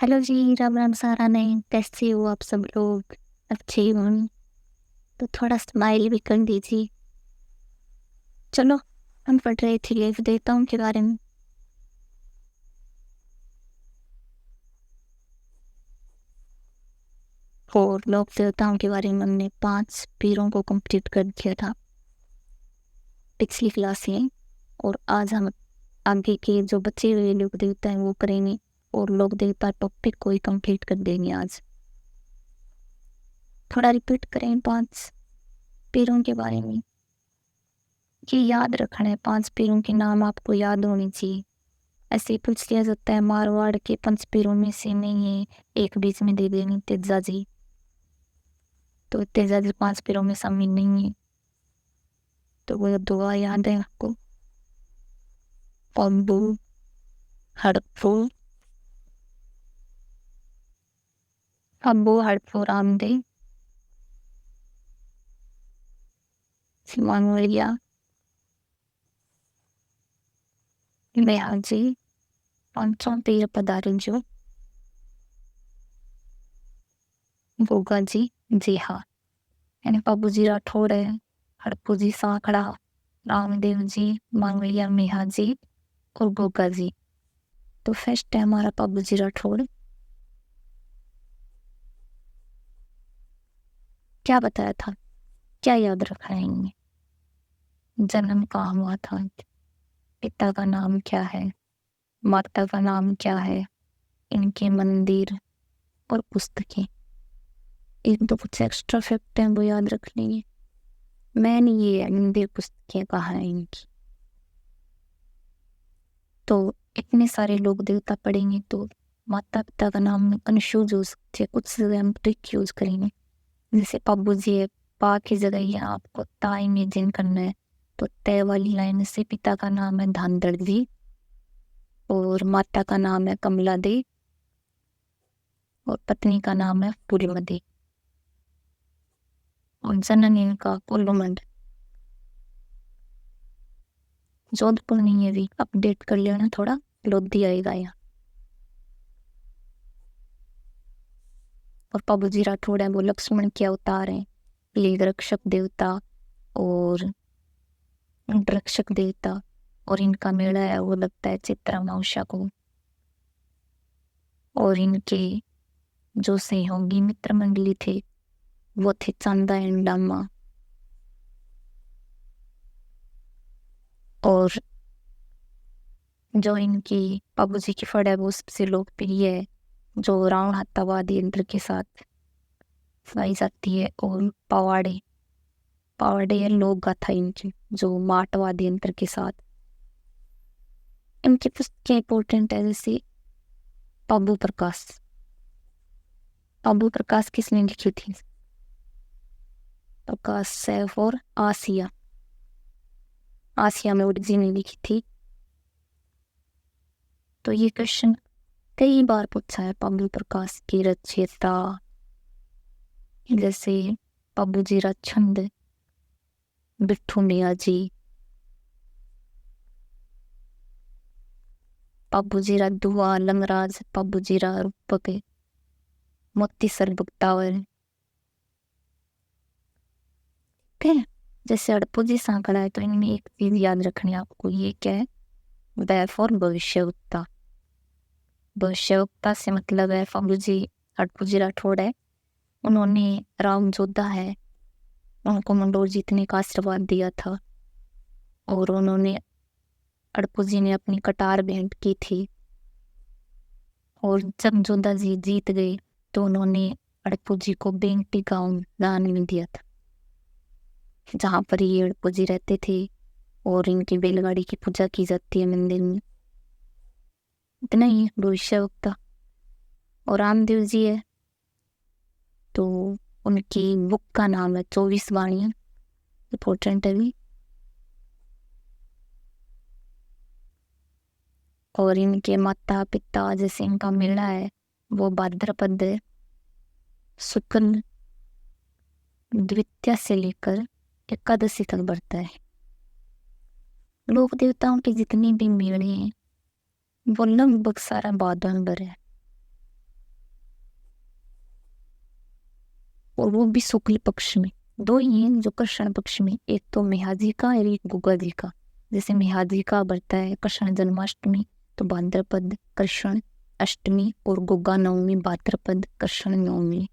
Hello जी, राम राम सारा नहीं, कैसे हो आप सब लोग? अच्छे हो? तो थोड़ा स्माइल भी कर दीजिए। चलो, हम पढ़ रहे थे देव देवताओं के बारे में। और लोक देवताओं के बारे में हमने 5 पीरों को कंप्लीट कर दिया था पिछली क्लास में। और आज हम आगे के जो बचे हुए लोक देवता हैं वो करेंगे, और लोक देवता टॉपिक को ही कंप्लीट कर देंगे आज। थोड़ा रिपीट करें 5 पीरों के बारे में। ये याद रखना है, 5 पीरों के नाम आपको याद होने चाहिए। ऐसे पूछ लिया जाता है मारवाड़ के 5 पीरों में से नहीं है, एक बीच में दे देनी तेजा जी, तो तेजा जी 5 पीरों में शामिल नहीं है। तो वो दुआ याद है आपको, पम्बू, हड़प्पू, अब्बू हड़प्पू रामदेव, सिमानुलिया, मेहाजी, पांचों पीर पधारे जो, गोगा जी हाँ, यानी बाबू जी राठौड़ है, हड़प्पू जी सांकड़ा, रामदेव जी, मांगलिया, मेहाजी और गोगा जी। तो फर्स्ट है हमारा बाबू जी राठौड़। क्या बताया था, क्या याद रखना है इनमें? जन्म कहाँ हुआ था, पिता का नाम क्या है, माता का नाम क्या है, इनके मंदिर और पुस्तकें। एक तो कुछ एक्स्ट्रा फैक्ट हैं वो याद रख लेंगे। मैन ये है, मंदिर पुस्तकें कहाँ है इनकी। तो इतने सारे लोग देवता पढ़ेंगे तो माता पिता का नाम में कंफ्यूज हो सकते हैं, कुछ जगह हम ट्रिक यूज करेंगे। जैसे पब्बू जी है, पा की जगह ही आपको ता इमेजिन करना है, तो तय वाली लाइन से पिता का नाम है धांधड़ जी और माता का नाम है कमला दे और पत्नी का नाम है पूर्णमती और जननी का कोल्लूमंड। जोधपुर नहीं है, भी अपडेट कर लेना थोड़ा, लोधी आएगा यहाँ। और बाबूजी राठौड़ है वो लक्ष्मण के अवतार हैं, प्लेग रक्षक देवता और रक्षक देवता। और इनका मेला है वो लगता है चित्रा अमावस्या को। और इनके जो सहयोगी मित्र मंडली थे वो थे चांदा एंड डामा। और जो इनकी बाबूजी की फड़ है वो सबसे लोकप्रिय है, जो रावण हत्यावादी यंत्र के साथ गाई जाती है। और पवाड़े, पवाड़े है लोक गाथा इनकी, जो माटवादी यंत्र के साथ। इनकी पुस्तकें इंपॉर्टेंट है, जैसे पाबू प्रकाश। पाबू प्रकाश किसने लिखी थी? प्रकाश सैफ और आसिया, आसिया में ओरिजिन लिखी थी। तो ये क्वेश्चन कई बार पूछा है, पाबू प्रकाश की रचयिता जैसे बाबूजी छंद, बिट्ठू मियाँ जी, बाबूजी दुआ लंगराज, बाबूजी रूपक, मोती सर बुकतावर। ठीक है, जैसे हड़प्पू जी सांकड़ा है तो इनमें एक चीज याद रखनी है आपको, ये क्या है? वैफ और भविष्यवक्ता। भविष्यवक्ता से मतलब है बाबूजी हड़प्पू जी राठौड़ है, उन्होंने राम जोधा है उनको मंडोर जीतने का आशीर्वाद दिया था। और उन्होंने हड़प्पू जी ने अपनी कटार भेंट की थी। और जब जोधा जी जीत गए तो उन्होंने हड़प्पू जी को बेंटी गांव दान में दिया था, जहाँ पर ये हड़प्पू जी रहते थे। और इनकी बैलगाड़ी की पूजा की जाती है मंदिर में। इतना ही भविष्यवक्ता। और रामदेव जी है तो उनकी बुक का नाम है 24 वाणियाँ, इंपॉर्टेंट है भी। और इनके माता पिता जैसे इनका मेला है वो भाद्रपद शुक्ल द्वितीया से लेकर एकादशी तक बढ़ता है। लोक देवताओं के जितने भी मेले हैं वो लगभग सारा भादों में है। और वो भी शुक्ल पक्ष में। दो ही हैं जो कृष्ण पक्ष में, एक तो मिहाजी का और एक गुगा जी का। जैसे मिहाजी का बढ़ता है कृष्ण जन्माष्टमी तो भाद्रपद कृष्ण अष्टमी, और गुगा नवमी भाद्रपद कृष्ण नवमी।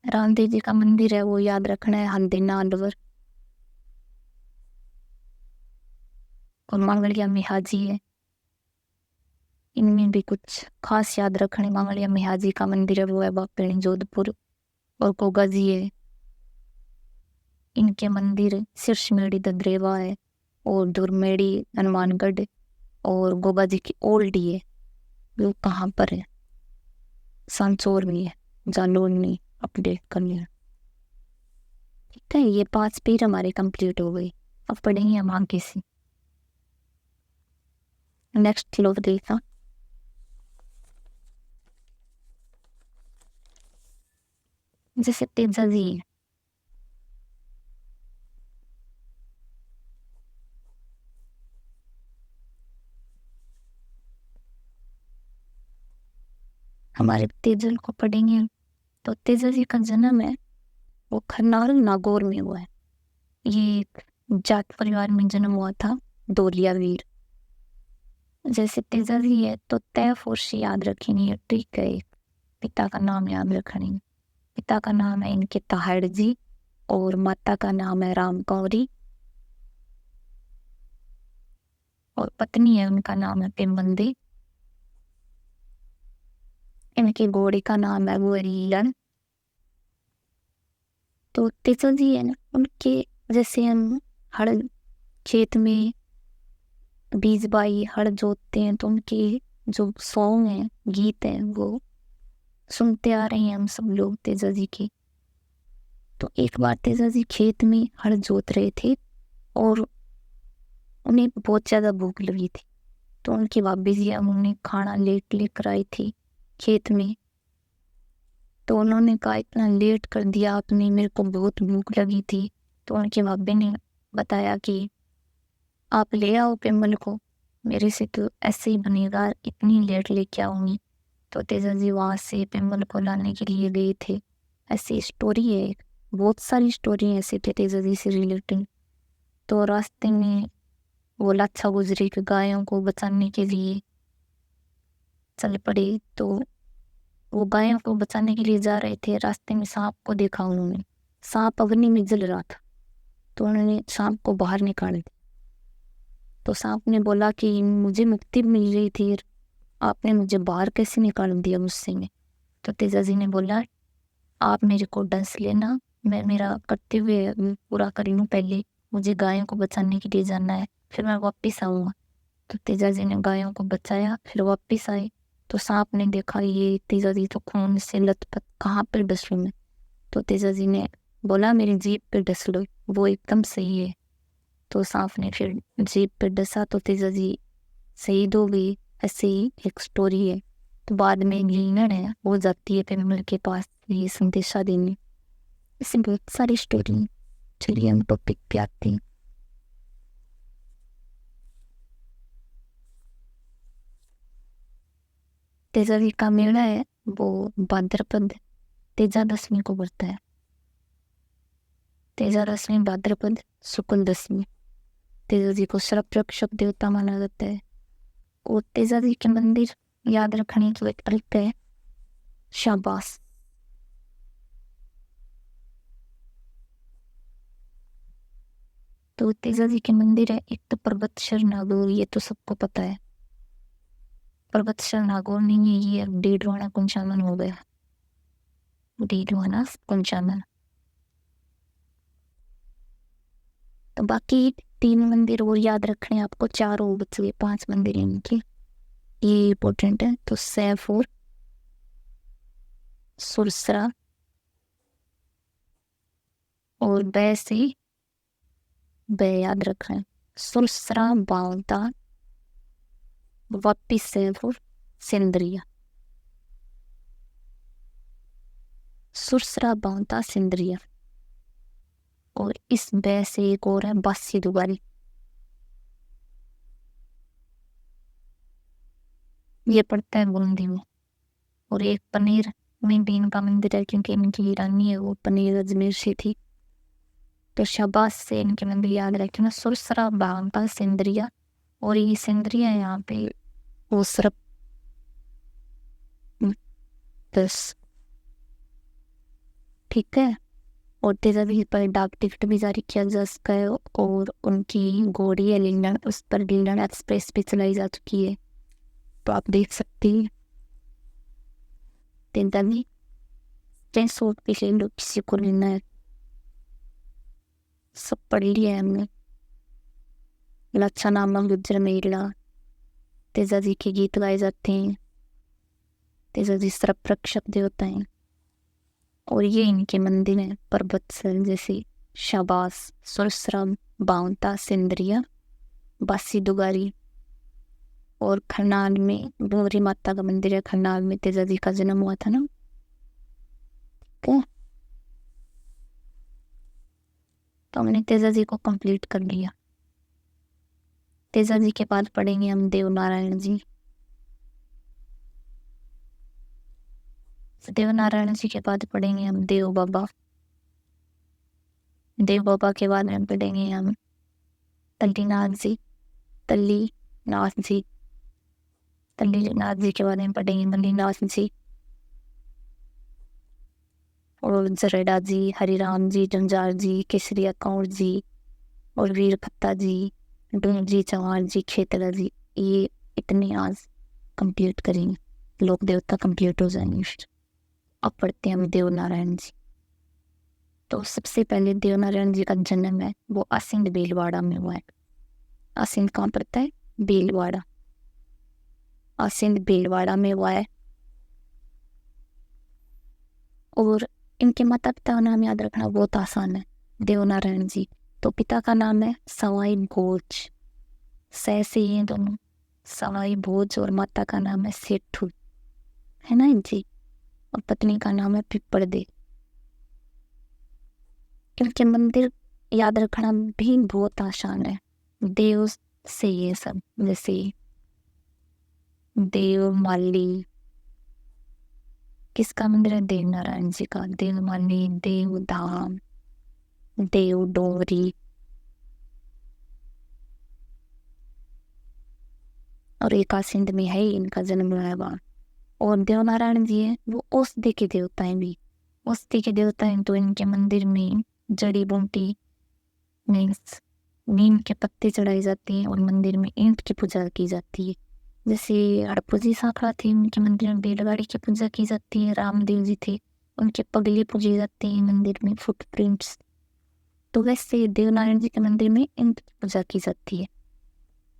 रामदेव जी का मंदिर है वो याद रखना है, हंदेना अलवर। और मांगलिया मिहाजी है, इनमें भी कुछ खास याद रखने। मांगलिया मिहाजी का मंदिर है वो है बापेणी जोधपुर। और गोगा जी है, इनके मंदिर सिरसमेड़ी ददरेवा है, और दुरमेड़ी हनुमानगढ़। और गोगा जी की ओल्डी है वो कहाँ पर है, सांचौर में है, जालौर में। अपडेट कर लिया। ठीक है, ये 5 पीर हमारे कंप्लीट हो गई। अब पढ़ेंगे हम आगे से। नेक्स्ट लोग देखा, जैसे तेजा जी है, हमारे तेजल को पढ़ेंगे। तो तेजा जी का जन्म है वो खरनाल नागौर में हुआ है। ये एक जाट परिवार में जन्म हुआ था, दोलिया वीर। जैसे तेजा जी है तो तय फोर्शी याद रखेंगे, ठीक है। पिता का नाम याद रखेंगे। पिता का नाम है इनके ताहड़ जी, और माता का नाम है राम कौरी, और पत्नी है उनका नाम है पेमबंदी। इनके घोड़े का नाम है वो रीलन। तो तेजा जी है ना, उनके जैसे हम हर खेत में बीज बाई हर जोतते हैं तो उनके जो सॉन्ग हैं, गीत हैं, वो सुनते आ रहे हैं हम सब लोग तेजा जी के। तो एक बार तेजा जी खेत में हर जोत रहे थे और उन्हें बहुत ज्यादा भूख लगी थी। तो उनकी भाभी जी उन्हें खाना लेट लेकर आई थी खेत में। तो उन्होंने कहा इतना लेट कर दिया आपने, मेरे को बहुत भूख लगी थी। तो उनकी भाभी ने बताया कि आप ले आओ पेमल को, मेरे से तो ऐसे ही बनेगा, इतनी लेट लेके आऊंगी। तो तेजा जी वहां से पेमल को लाने के लिए गए थे। ऐसी स्टोरी है एक, बहुत सारी स्टोरी ऐसे थे तेजा जी से रिलेटेड। तो रास्ते में वो लाच्छा गुजरी के गायों को बचाने के लिए चल पड़े। तो वो गायों को बचाने के लिए जा रहे थे, रास्ते में सांप को देखा उन्होंने। सांप अग्नि में जल रहा था, तो उन्होंने सांप को बाहर निकाल दिया। तो सांप ने बोला कि मुझे मुक्ति मिल रही थी, आपने मुझे बाहर कैसे निकाल दिया गुस्से में। तो तेजा जी ने बोला आप मेरे को डस लेना, मैं मेरा कर्तव्य पूरा कर लूँ पहले, मुझे गायों को बचाने के लिए जाना है, फिर मैं वापिस आऊँगा। तो तेजा जी ने गायों को बचाया, फिर वापिस आए। तो सांप ने देखा ये तेजा जी तो खून से लथपथ, कहाँ पर डसूं मैं। तो तेजा जी ने बोला मेरी जीभ पे डस लो, वो एकदम सही है। तो सांप ने फिर जीभ पे डसा तो तेजा जी शहीद हो गई। ऐसे ही एक स्टोरी है। तो बाद में लीनर है वो जाती है पेमल के पास ये संदेशा देने। ऐसे बहुत सारी स्टोरी। चलिए हम टॉपिक पे आते हैं। तेजा जी का मेला है वो भाद्रपद तेजा दशमी को पड़ता है। तेजा दशमी भाद्रपद शुक्ल दशमी। तेजा जी को सर्प रक्षक देवता माना जाता है। और तेजा जी के मंदिर याद रखने की एक ट्रिक है, शाबाश। तो तेजा जी के मंदिर है एक तो पर्वतशर नागौर, ये तो सबको पता है। पर्वतशर नागौर नहीं है, ये डीडवाना कुंचामन हो गया, डीडवाना कुंचामन। तो बाकी 3 मंदिर और याद रखने आपको, 4 और बच गए, 5 मंदिर हैं इनके, ये इम्पोर्टेंट है। तो सैफुर, सुरसरा और बैसी, बै याद रखना है। सुरसरा बावता वापिस सैफुर सिंदरिया। सुरसरा बावता सिंदरिया। और इस बै से एक और है बासी दुबारी, ये पड़ता है बूंदी में। और एक पनीर में भी इनका मंदिर है, क्योंकि इनकी रानी है वो पनीर अजमेर से थी। तो शाबाश से इनके मंदिर याद रखना, सुरसरा बांका सिंदरिया, और ये सिंदरिया यहाँ पे वो सिर्फ बस, ठीक है। और तेजाबी पर डाक टिकट भी जारी किया जा सका है, और उनकी घोड़ी है लीलन, उस पर लीलन एक्सप्रेस भी चलाई जा चुकी है, तो आप देख सकते हैं। तेजाबी ट्रेन सूट पे ले लो, किसी को लेना है, सब पढ़ लिया है हमने। लच्छा नामा गुजर मेला, तेजा जी के गीत गाए जाते हैं, तेजा जी सर्प रक्षक देवता हैं। और ये इनके मंदिर हैं, पर्वतसल जैसे शाबाश, सुरसरम, बावंता, सिंदरिया, बासी दुगारी। और खरनाल में गौरी माता का मंदिर है, खरनाल में तेजा जी का जन्म हुआ था ना। तो हमने तेजा जी को कंप्लीट कर लिया। तेजा जी के बाद पढ़ेंगे हम देव नारायण जी। देव नारायण जी के बाद पढ़ेंगे हम देव बाबा। देव बाबा के बाद में पढ़ेंगे हम तल्लीनाथ जी, तल्लीनाथ जी। तल्लीनाथ जी के बाद में पढ़ेंगे मल्लीनाथ जी, और जरेडा जी, हरिराम जी, जंजार जी, केसरिया कौर जी, और वीर खत्ता जी, डूंग जी, चौहान जी, खेतरा जी। ये इतने आज कंप्लीट करेंगे, लोक देवता कंप्लीट हो जाएंगे। अब पढ़ते हैं हम देव नारायण जी। तो सबसे पहले देव नारायण जी का जन्म है वो आसिंद भीलवाड़ा में हुआ है। आसिंद कहाँ पड़ता है? भीलवाड़ा। आसिंद भीलवाड़ा में हुआ है। और इनके माता पिता का नाम याद रखना बहुत आसान है, देव नारायण जी। तो पिता का नाम है सवाई भोज, सह से ये दोनों, सवाई भोज, और माता का नाम है सेठू, है ना जी। और पत्नी का नाम है पिपड़दे। इनके मंदिर याद रखना भी बहुत आसान है, देव से ये सब, जैसे देव माली, किसका मंदिर है? देव नारायण जी का। देव माली, देव धाम, देव डोंगरी। और एक आसिंद में है इनका जन्म हुआ है वहाँ। और देव नारायण जी है वो औषधि के देवता हैं भी, औषधि के देवता हैं। तो इनके मंदिर में जड़ी बूटी मीन्स नीम के पत्ते चढ़ाए जाते हैं, और मंदिर में ईंट की पूजा की जाती है। जैसे हड़पूजी साखड़ा थे, उनके मंदिर में बैलगाड़ी की पूजा की जाती है। रामदेव जी थे, उनके पगले पूजे जाते हैं मंदिर में, फुटप्रिंट्स। तो वैसे देवनारायण जी के मंदिर में ईंट की पूजा की जाती है।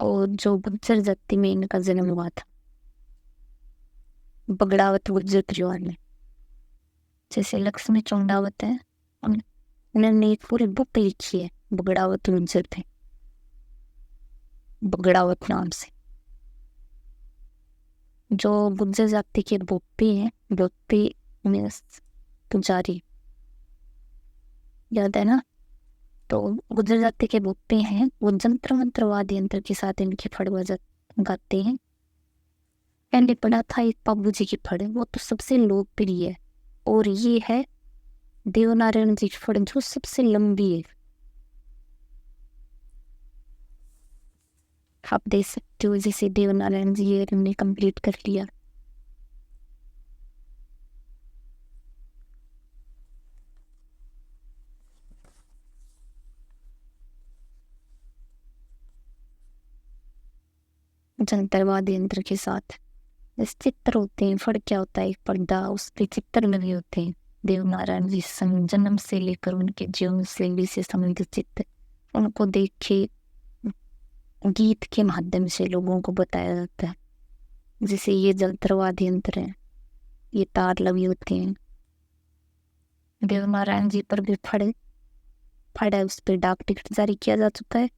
और जो गुज्जर जाति में इनका जन्म हुआ था, बगड़ावत गुज्जर परिवार में, जैसे लक्ष्मी चौंडावत है, उन्होंने एक पूरी बुक लिखी है, बगड़ावत गुज्जर थे, बगड़ावत नाम से। जो गुज्जर जाति के बोप्पी हैं, बोप्पी मीन्स पुजारी, याद है ना। तो गुज्जर जाति के बोप्पी हैं, वो जंत्र मंत्र वाद्य यंत्र के साथ इनकी फड़ गाते हैं। पहले पढ़ा था एक बाबू जी की फड़, वो तो सबसे लोकप्रिय है। और ये है देवनारायण जी की फड़, जो सबसे लंबी है। आप देख सकते हो, जैसे देवनारायण जी ये हमने कंप्लीट कर लिया। जंतरवाद यंत्र के साथ जैसे चित्र होते हैं, फड़ क्या होता है? एक पर्दा, उस पे चित्र लगे होते हैं। देवनारायण जी जन्म से लेकर उनके जीवन शैली से संबंधित चित्र, उनको देख के गीत के माध्यम से लोगों को बताया जाता है। जैसे ये जंतरवाद यंत्र है, ये तार लगे होते हैं। देवनारायण जी पर भी फड़ है, उस पर डाक टिकट जारी किया जा चुका है।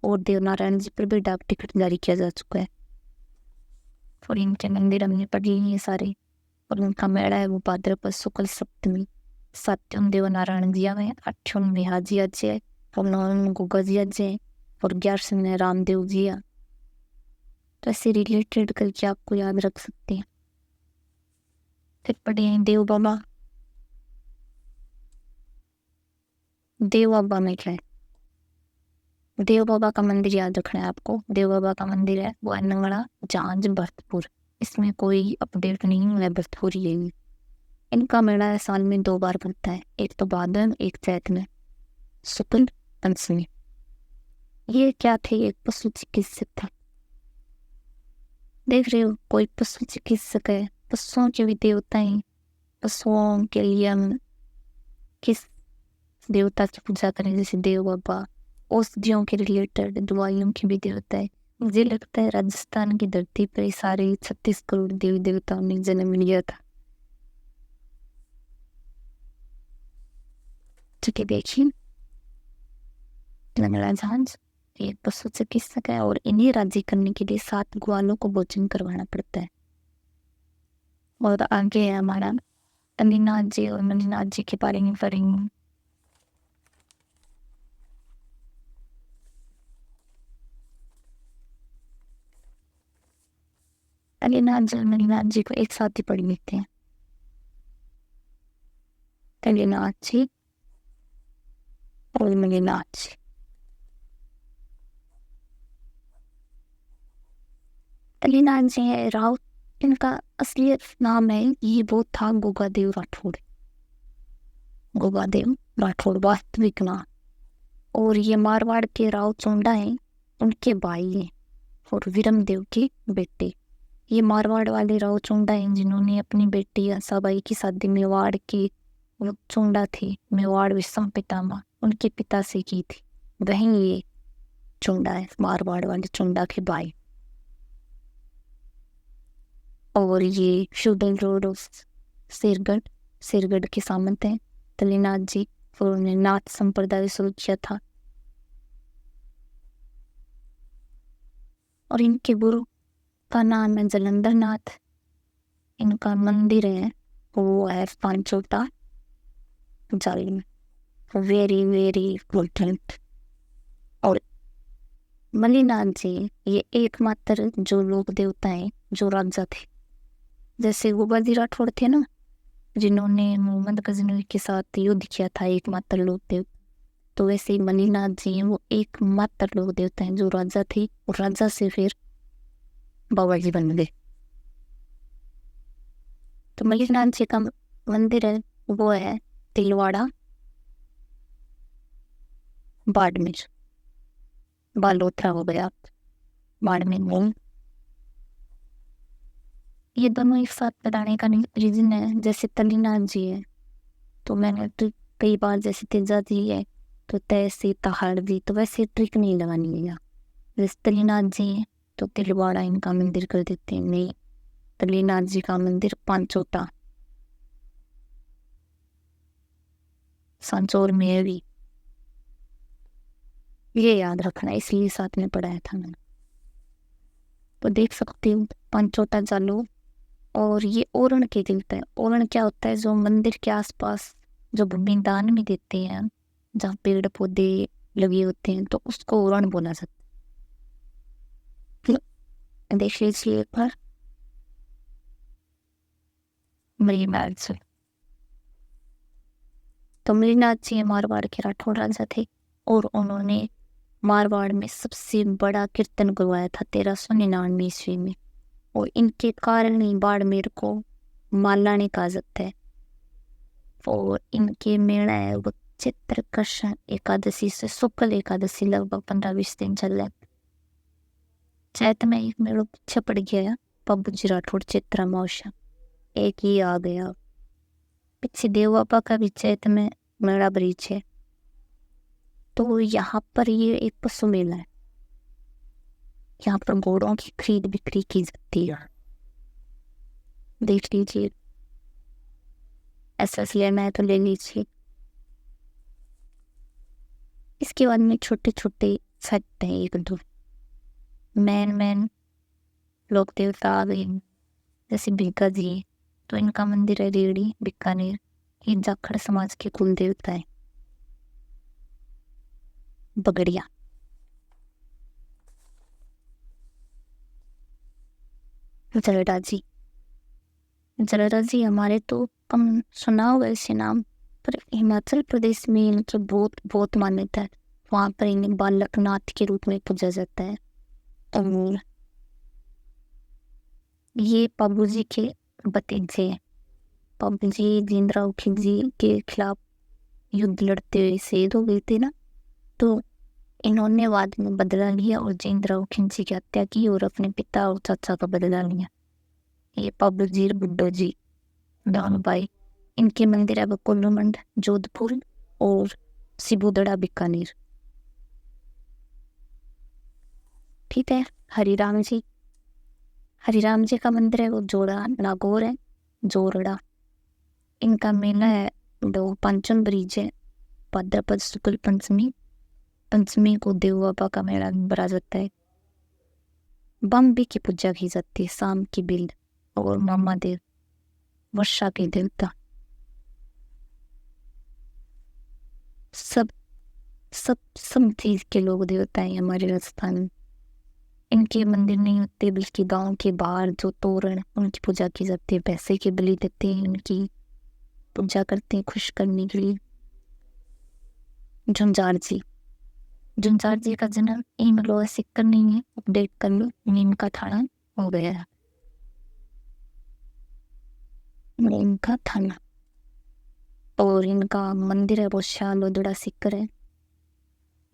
और देवनारायण जी पर भी डाक टिकट जारी किया जा चुका है। और इनके मंदिर हमने पढ़ लिए सारे। और उनका मेला है वो भाद्रपद शुक्ल सप्तमी, सात्यों देवनारायण जी में, 8 बिहाजी अजय, और 9 गुगा जी अजय, और 11 में रामदेव जी। तो ऐसे रिलेटेड करके आपको याद रख सकते हैं। फिर पढ़े हैं देव बाबा। देव बाबा में क्या है? देव बाबा का मंदिर याद रखना है आपको। देव बाबा का मंदिर है वो अन्नगड़ा, जांज, भरतपुर। इसमें कोई अपडेट नहीं है, भरतपुर ही है। इनका मेला साल में 2 बार बनता है, एक तो भादव, एक चैत में, शुक्ल पंचमी। ये क्या थे? एक पशु चिकित्सक था। देख रहे हो, कोई पशु चिकित्सक है। पशुओं के भी देवता हैं। पशुओं के लिए हम किस देवता की पूजा करें? जैसे देव बाबा। औषधियों के रिलेटेड, दवाइयों के भी देवता है। मुझे लगता है राजस्थान की धरती पर सारे 36 करोड़ देवी देवताओं ने जन्म लिया था। ठीक है, देखिए लंगड़ा झांझ एक पशु चिकित्सक है और इन्हें राजी करने के लिए 7 ग्वालों को भोजन करवाना पड़ता है। और आगे है हमारा अनिनाथ जी, और मणिनाथ जी के बारे में पढ़ेंगे। अनिनाथ जी और मणिनाथ जी को एक साथ ही पढ़ लेते हैं। अनिनाथ जी और मणिनाथ जी। अनिनाथ जी है राउत। इनका असली नाम है, ये वो था गोगादेव राठौड़। गोगादेव राठौड़ वास्तविक नाम। और ये मारवाड़ के राव चोंडा हैं, उनके भाई हैं और वीरमदेव के बेटे। ये मारवाड़ वाले राव चोंडा हैं जिन्होंने अपनी बेटी आसाबाई की शादी मेवाड़ की, वो चोंडा थी, मेवाड़ विषम पितामह, उनके पिता से की थी। वहीं ये चोंडा है, मारवाड़ वाले चोंडा के भाई। और ये फ्यूडल रोड ऑफ सिरगढ़, सिरगढ़ के सामंत हैं तलीनाथ जी। और उन्होंने नाथ संप्रदाय शुरू किया था। और इनके गुरु का नाम है जलंधर नाथ। इनका मंदिर है वो है पांचोटा जाली में। Very very important. और मणिनाथ जी ये एकमात्र जो लोक देवता है जो राजा थे। जैसे गोबाजी राठौड़ थे ना, जिन्होंने मोहम्मद गजनवी के साथ युद्ध किया था, एकमात्र लोक देवता। तो वैसे ही मणिनाथ जी हैं, वो एकमात्र लोक देवता हैं जो राजा थे, और राजा से फिर बाबा जी बन गए। तो मणिनाथ जी का मंदिर है वो है तिलवाड़ा, बाड़मेर। बालोतरा हो गया, बाड़मेर में। ये दोनों एक साथ बताने का रीजन है, जैसे तलीनाथ जी है तो मैंने ट्रिक कई बार, जैसे तेजा जी है तो तैसे तहाड़ जी, तो वैसे ट्रिक नहीं लगानी है यहाँ। जैसे तलीनाथ जी है तो तिलवाड़ा इनका मंदिर कर देते हैं, नहीं तलीनाथ जी का मंदिर पांचोटा सांचौर में है भी। ये याद रखना, इसलिए साथ में पढ़ाया था मैंने। तो देख सकते हो पांचोटा चालू। और ये ओरण के कहते हैं। ओरण क्या होता है? जो मंदिर के आसपास जो भूमि दान में देते हैं, जहाँ पेड़ पौधे लगे होते हैं, तो उसको ओरण बोला जाता है। देख लीजिए एक बार मणिनाथ जी। तो मणिनाथ जी मारवाड़ के राठौड़ राजा थे और उन्होंने मारवाड़ में सबसे बड़ा कीर्तन करवाया था 1399 ईस्वी में। और इनके कारण ही बाड़मेर को मालानी कहा जाता है। और इनके मेला है वो चित्रकर्ष एकादशी से शुक्ल एकादशी, लगभग 15-20 दिन चल रहा है। चैत में एक मेला पीछे पड़ गया, बाबूजी राठौड़ चित्रा महोत्सव, एक ही आ गया। पीछे देव बाबा का भी चैत में मेला ब्रिज है। तो यहाँ पर ये एक पशु मेला है। यहाँ पर घोड़ों की खरीद बिक्री की जाती है, देख लीजिए। ऐसा लेना है तो ले लीजिए। इसके बाद में छोटे छोटे फैक्ट हैं एक दो। मैन लोक देवता आ गए, जैसे भिक्का जी, तो इनका मंदिर है रेड़ी बीकानेर। ये जाखड़ समाज के कुल देवता है। बगड़िया, जरडा जी, जलारा जी हमारे तो कम सुना होगा ऐसे नाम, पर हिमाचल प्रदेश में मतलब बहुत बहुत मान्यता है। वहाँ पर इन्हें बालकनाथ के रूप में पूजा जाता है। और ये पब्बू जी के भतीजे हैं। पब्बू जी भीमराव खिलजी के खिलाफ युद्ध लड़ते हुए शहीद हो गए थे ना, तो इन्होंने बाद में बदला लिया और भीमराव खिलजी की हत्या की और अपने पिता और चाचा का बदला लिया। ये पब्बू जी बुड्ढो जी दोनों भाई, इनके मंदिर है कोलुमंड जोधपुर और सिबुदड़ा बीकानेर। ठीक है। हरिराम जी, हरिराम जी का मंदिर है वो जोड़ा नागौर है, जोरड़ा। इनका मेला है दो पंचम ब्रिज है, भाद्रपद शुक्ल पंचमी, पंचमी को देव बाबा का मेला भरा जाता है। बम्बी की पूजा की जाती है, शाम की बिल और मामा देव वर्षा के देवता। सब सब सब चीज के लोग देवता है हमारे राजस्थान में। इनके मंदिर नहीं होते बल्कि गांव के बाहर जो तोरण उनकी पूजा की जाती है, पैसे की बलि देते हैं, उनकी पूजा करते हैं खुश करने के लिए। झुंझार जी, झुंझार जी का जन्म ईमेल सिक्कर नहीं है, अपडेट कर लो, नीम का थाना हो गया है, नीम का थाना। और इनका मंदिर है वो शालोदड़ा सिक्कर है।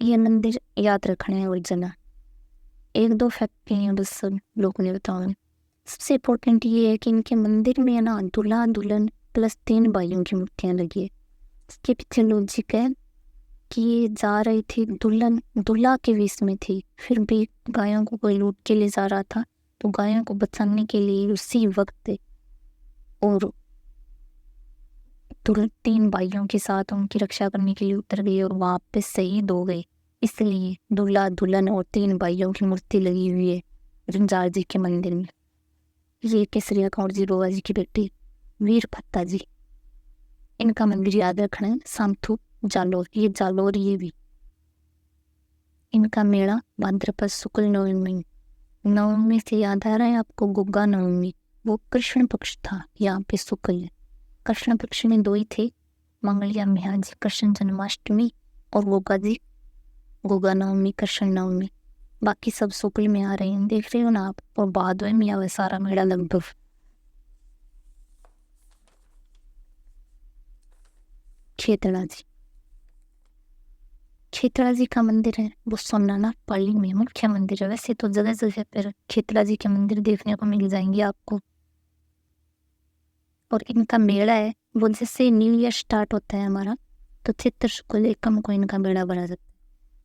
ये मंदिर याद रखना है और जना एक दो फैक्ट हैं बस लोगों ने बताओ। सबसे इम्पोर्टेंट ये है कि इनके मंदिर में ना दूल्हा दुल्हन प्लस 3 भाइयों की मूर्तियां लगी है। इसके पीछे लॉजिक है कि ये जा रही थी, दुल्हन दूल्हा के वेश में थी, फिर भी गायों को कोई लूट के ले जा रहा था, तो गायों को बचाने के लिए उसी वक्त और 3 भाइयों के साथ उनकी रक्षा करने के लिए उतर गए और वहां पे शहीद हो गए। इसलिए दूल्हा दुल्हन और 3 भाइयों की मूर्ति लगी हुई है झुंझार जी के मंदिर में। ये केसरिया कौर जी रोवा जी की बेटी वीर फत्ता जी, इनका मंदिर याद रखना है, सामथू जालोर, ये जालोर ये भी। इनका मेला भाद्रपद शुक्ल नवमी, नवमी से याद आ रहा है आपको गुग्गा नवमी, वो कृष्ण पक्ष था, यहाँ पे शुक्ल है। कृष्ण पक्ष में 2 ही थे, मंगलिया मिहा जी कृष्ण जन्माष्टमी और गुग्गा नवमी कृष्ण नवमी, बाकी सब शुक्ल में आ रहे हैं, देख रहे हो ना आप। और भादवे में आवे सारा मेला लगभग। खेतड़ा जी, खेतड़ा जी का मंदिर है वो सोनाना पाली में मुख्य मंदिर है। वैसे तो जगह जगह पर खेतड़ा जी के मंदिर देखने को मिल जाएंगे आपको। और इनका मेला है वो जैसे न्यू ईयर स्टार्ट होता है हमारा, तो चित्र शुक्ल एकम को इनका मेला भरा जाता है।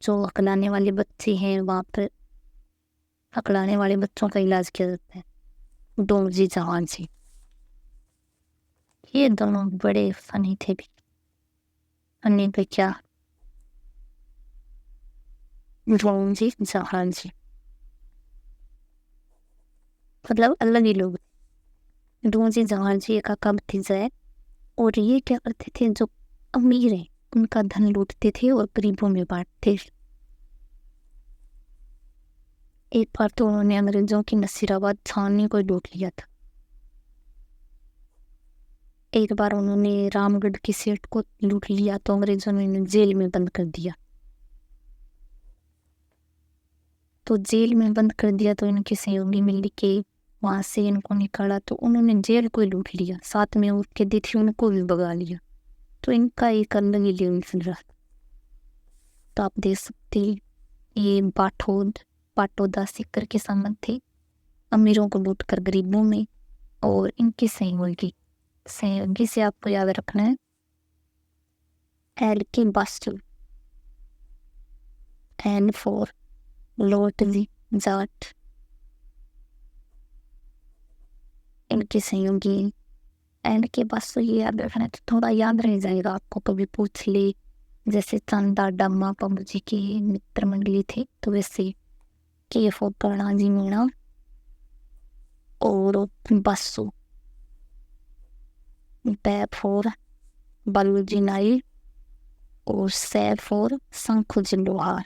जो हकलाने वाले बच्चे हैं वहाँ पर हकलाने वाले बच्चों का इलाज किया जाता है। डोंग जी जवान जी, ये दोनों बड़े फनी थे भी। फनी पे क्या, डोंग जी जहान जी मतलब अलग ही लोग। डोंग जी जवान जी एक काका भतीजा है और ये क्या करते थे, जो अमीर है उनका धन लूटते थे और गरीबों में बांटते थे। एक बार तो उन्होंने अंग्रेजों की नसीराबाद छावनी को लूट लिया था। एक बार उन्होंने रामगढ़ की सेठ को लूट लिया तो अंग्रेजों ने इन्हें जेल में बंद कर दिया। तो जेल में बंद कर दिया तो इनके सहयोगी मिल के वहां से इनको निकाला, तो उन्होंने जेल को लूट लिया, साथ में और कैदी थी उनको भी भगा लिया। तो इनका एक अलग ही लेवल चल रहा था। तो आप देख सकते हैं ये पाटोदा सिक्कर के संबंध थे, अमीरों को लूट कर गरीबों में। और इनके सहयोगी से आपको याद रखना है LK बासु, N for लोटली जाट, इनके सहयोगी LK बासु। ये याद रखना है तो थोड़ा याद रह जाएगा आपको, कभी पूछ ले। जैसे चंदा डम्मा पब्बू जी की मित्र मंडली थे, तो वैसे K for कर्णाजी मीणा और बासु, बै फोर बालूजी नाई और सै फोर शंखुजी लोहार।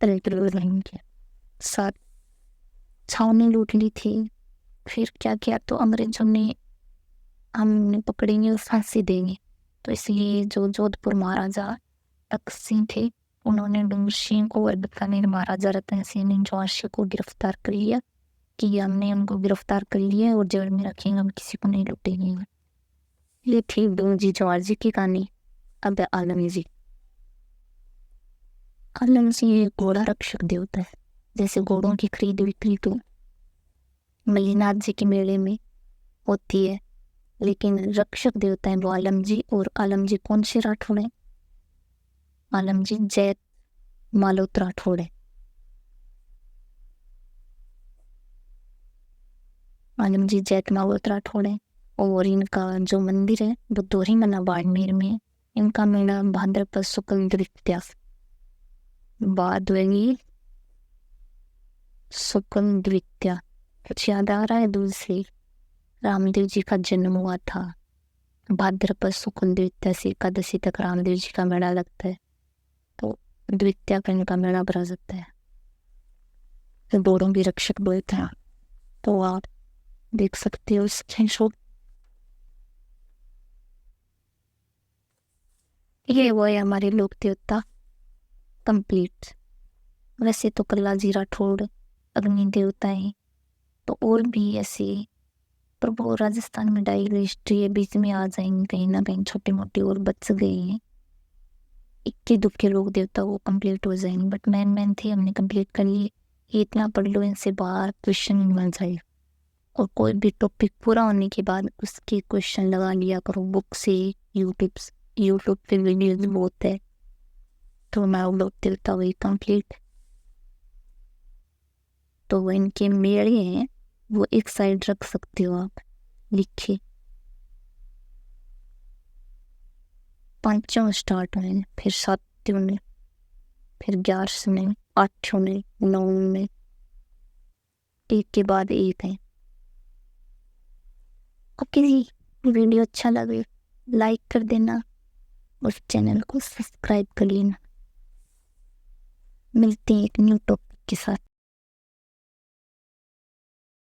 तरह के लोग रहेंगे। साथ छावनी लूट ली थी, फिर क्या किया, तो अंग्रेजों ने हमने पकड़ेंगे और फांसी देंगे। तो इसलिए जो जोधपुर महाराजा तख्त सिंह थे, उन्होंने डूंगर सिंह को और बीकानेर महाराजा रतन सिंह ने जौहर को गिरफ्तार कर लिया कि हमने उनको गिरफ्तार कर लिया और जेल में रखेंगे, हम किसी को नहीं लुटेंगे। ये थी डूंगर जी जौहर जी की कहानी। अब है आलम जी। आलम जी एक घोड़ा रक्षक देवता है। जैसे घोड़ों की खरीद बिक्री तो मल्लीनाथ जी के मेले में होती है, लेकिन रक्षक देवता है वो आलम जी। और आलम जी कौन से राठौड़ है? आलम जी जैत मालोत राठौड़ है। आलम जी जैत मालोत राठौड़ है। और इनका जो मंदिर है वो दोहरी मना बाड़मेर में है। इनका मेला भाद्रपद शुक्ल द्वितीया बाद होगी। शुक्ल द्वितीया कुछ याद आ रहा है? दूसरी रामदेव जी का जन्म हुआ था। भाद्रपद शुक्ल द्वितीया से एकादशी तक रामदेव जी का मेला लगता है, तो द्वितीया का इनका मेला भरा जाता है। तो दोनों भी रक्षक बोलते हैं, तो आप देख सकते हो स्क्रीनशॉट। ये वो है हमारे लोक देवता कंप्लीट। वैसे तो कल्लाजी राठौड़ अग्नि देवता है, तो और भी ऐसे, पर वो राजस्थान में डायरी हिस्ट्री है, बीच में आ जाएंगे कहीं ना कहीं छोटे मोटे और बच गए हैं। इक्के दुक्के लोग देवता वो कंप्लीट हो जाएंगे, बट मेन थे हमने कंप्लीट कर लिए। ये इतना पढ़ लो, इनसे बाहर क्वेश्चन नहीं बन जाए। और कोई भी टॉपिक पूरा होने के बाद उसके क्वेश्चन लगा लिया करो बुक से। यूट्यूब पे वीडियोज बहुत है, तो मैं वो लोग देवता वही कंप्लीट। तो वो इनके मेले हैं, वो एक साइड रख सकते हो आप लिखे। पांचों स्टार्ट में, फिर सातों में, फिर 11 में, 8 में, 9 में, एक के बाद एक है। ओके जी, वीडियो अच्छा लगे लाइक कर देना और चैनल को सब्सक्राइब कर लेना। मिलते हैं एक न्यू टॉपिक के साथ।